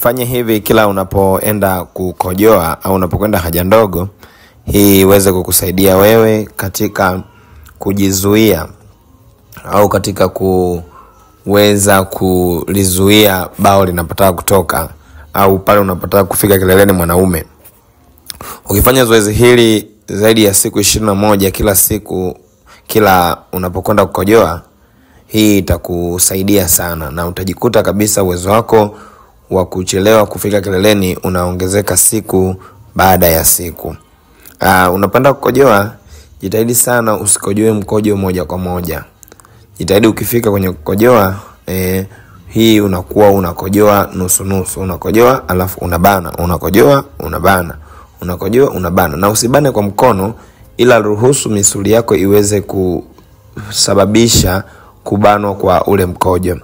Fanya hivi kila unapoenda kukojoa au unapokwenda haja ndogo. Hii iweze kukusaidia wewe katika kujizuia au katika kuweza kulizuia bao linapotaka kutoka au pale unapotaka kufika kileleni mwanaume. Ukifanya zoezi hili zaidi ya siku 21 kila siku, kila unapokwenda kukojoa, hii itakusaidia sana na utajikuta kabisa uwezo wako wa kuchelewa kufika kileleni unaongezeka siku baada ya siku. Unapenda kukojoa, jitahidi sana usikojoe mkojo moja kwa moja. Jitahidi ukifika kwenye kukojoa, hii unakuwa unakojoa nusu nusu. Unakojoa alafu unabana, unakojoa unabana, unakojoa unabana. Na usibane kwa mkono, ila ruhusu misuli yako iweze kusababisha kubanwa kwa ule mkojo.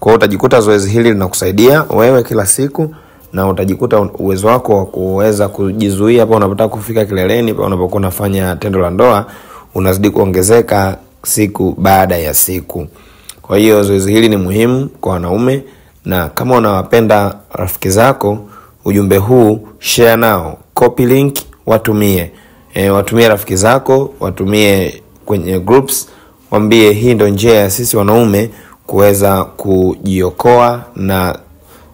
Kwa hiyo utajikuta zoezi hili linakusaidia wewe kila siku, na utajikuta uwezo wako wa kuweza kujizuia hapo unapotaka kufika kileleni, hapo unapokuwa unafanya tendo la ndoa, unazidi kuongezeka siku baada ya siku. Kwa hiyo zoezi hili ni muhimu kwa wanaume, na kama unawapenda rafiki zako, ujumbe huu share nao, copy link, watumie. Watumie rafiki zako, watumie kwenye groups, waambie hii ndio njia ya sisi wanaume kuweza kujiokoa na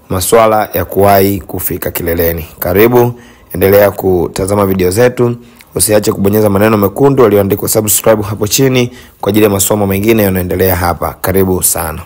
masuala ya kuwahi kufika kileleni. Karibu, endelea kutazama video zetu. Usiache kubonyeza maneno mekundu yaliyoandikwa subscribe hapo chini kwa ajili ya masomo mengine yanayoendelea hapa. Karibu sana.